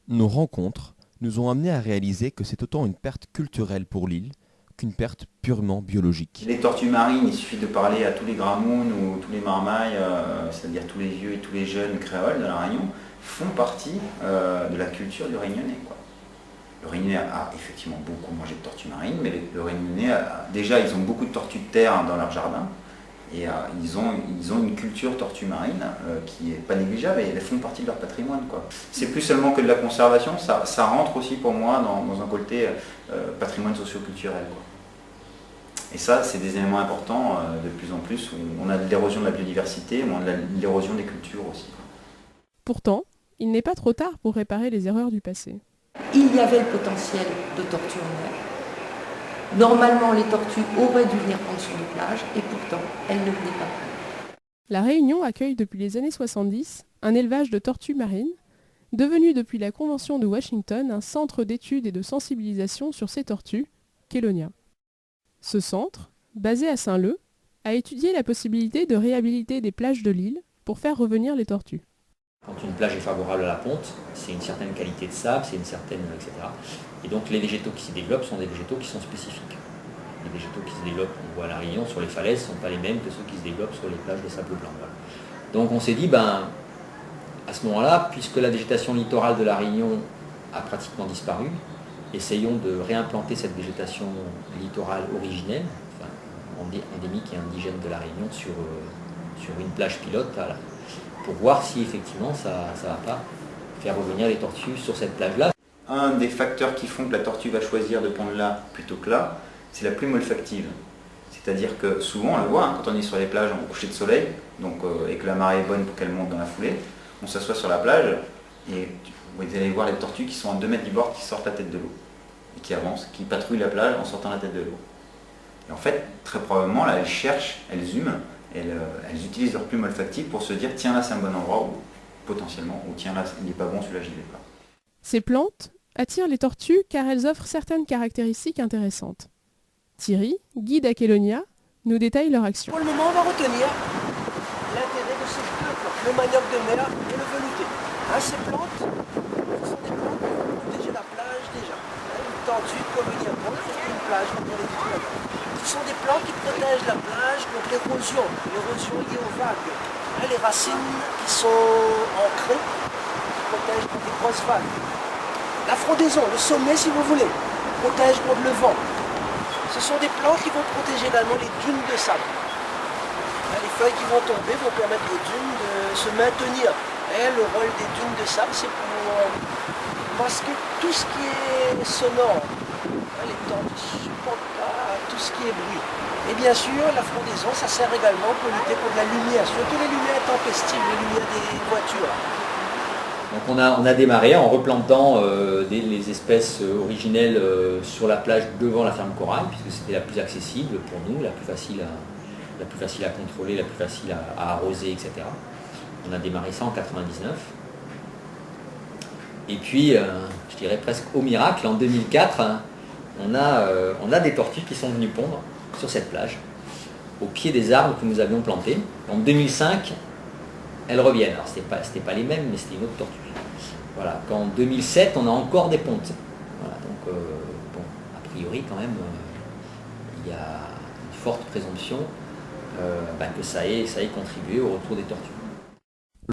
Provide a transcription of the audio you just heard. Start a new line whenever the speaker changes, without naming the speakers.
Nos rencontres nous ont amenés à réaliser que c'est autant une perte culturelle pour l'île qu'une perte purement biologique.
Les tortues marines, il suffit de parler à tous les gramounes ou tous les marmailles, c'est-à-dire tous les vieux et tous les jeunes créoles de la Réunion, font partie de la culture du Réunionnais, quoi. Le Réunionnais a effectivement beaucoup mangé de tortues marines, mais le Réunionnais, déjà, ils ont beaucoup de tortues de terre dans leur jardin. Et ils ont une culture tortue marine qui n'est pas négligeable et elles font partie de leur patrimoine, quoi. C'est plus seulement que de la conservation, ça rentre aussi pour moi dans un côté patrimoine socio-culturel, quoi. Et ça, c'est des éléments importants de plus en plus, où on a de l'érosion de la biodiversité, mais on a de l'érosion des cultures aussi, quoi.
Pourtant, il n'est pas trop tard pour réparer les erreurs du passé.
Il y avait le potentiel de tortue en mer. Normalement, les tortues auraient dû venir prendre sur les plages, et pourtant, elles ne venaient pas.
La Réunion accueille depuis les années 70 un élevage de tortues marines, devenu depuis la Convention de Washington un centre d'études et de sensibilisation sur ces tortues, Kélonia. Ce centre, basé à Saint-Leu, a étudié la possibilité de réhabiliter des plages de l'île pour faire revenir les tortues.
Quand une plage est favorable à la ponte, c'est une certaine qualité de sable, c'est une certaine, etc. Et donc les végétaux qui s'y développent sont des végétaux qui sont spécifiques. Les végétaux qui se développent, on voit à La Réunion, sur les falaises, ne sont pas les mêmes que ceux qui se développent sur les plages de sable blanc. Voilà. Donc on s'est dit, à ce moment-là, puisque la végétation littorale de La Réunion a pratiquement disparu, essayons de réimplanter cette végétation littorale originelle, enfin, endémique et indigène de La Réunion, sur une plage pilote, voilà, pour voir si effectivement ça ne va pas faire revenir les tortues sur cette plage-là.
Un des facteurs qui font que la tortue va choisir de pondre là plutôt que là, c'est la plume olfactive. C'est-à-dire que souvent, on le voit, quand on est sur les plages au coucher de soleil, et que la marée est bonne pour qu'elle monte dans la foulée, on s'assoit sur la plage et vous allez voir les tortues qui sont à 2 mètres du bord qui sortent la tête de l'eau et qui avancent, qui patrouillent la plage en sortant la tête de l'eau. Et en fait, très probablement, là, elles cherchent, elles hument, elles utilisent leur plume olfactive pour se dire tiens là c'est un bon endroit, ou potentiellement, ou tiens là il n'est pas bon, celui-là j'y vais pas.
Ces plantes attirent les tortues car elles offrent certaines caractéristiques intéressantes. Thierry, guide à Kélonia, nous détaille leur action.
Pour le moment, on va retenir l'intérêt de ces deux plantes, le manioc de mer et le velouté. Ces plantes, ce sont des plantes qui vont protéger la plage déjà. Une tortue peut venir prendre une plage, comme on l'a dit tout à l'heure. Ce sont des plantes qui protègent la plage contre l'érosion liée aux vagues. Les racines qui sont ancrées, qui protègent contre les grosses vagues. La frondaison, le sommet si vous voulez, protège contre le vent. Ce sont des plantes qui vont protéger également les dunes de sable. Les feuilles qui vont tomber vont permettre aux dunes de se maintenir. Et le rôle des dunes de sable, c'est pour masquer tout ce qui est sonore. Les tortues ne supportent pas tout ce qui est bruit. Et bien sûr, la frondaison, ça sert également pour lutter contre la lumière, surtout les lumières intempestives, les lumières des voitures.
Donc on a démarré en replantant les espèces originelles sur la plage devant la ferme Corail, puisque c'était la plus accessible pour nous, la plus facile à contrôler, la plus facile à arroser, etc. On a démarré ça en 99. Et puis, je dirais presque au miracle, en 2004, on a des tortues qui sont venues pondre sur cette plage, au pied des arbres que nous avions plantés. En 2005, elles reviennent. Alors, c'était pas les mêmes, mais c'était une autre tortue. Voilà. Qu'en 2007, on a encore des pontes. Voilà. Donc, a priori, quand même, il y a une forte présomption que ça ait contribué au retour des tortues.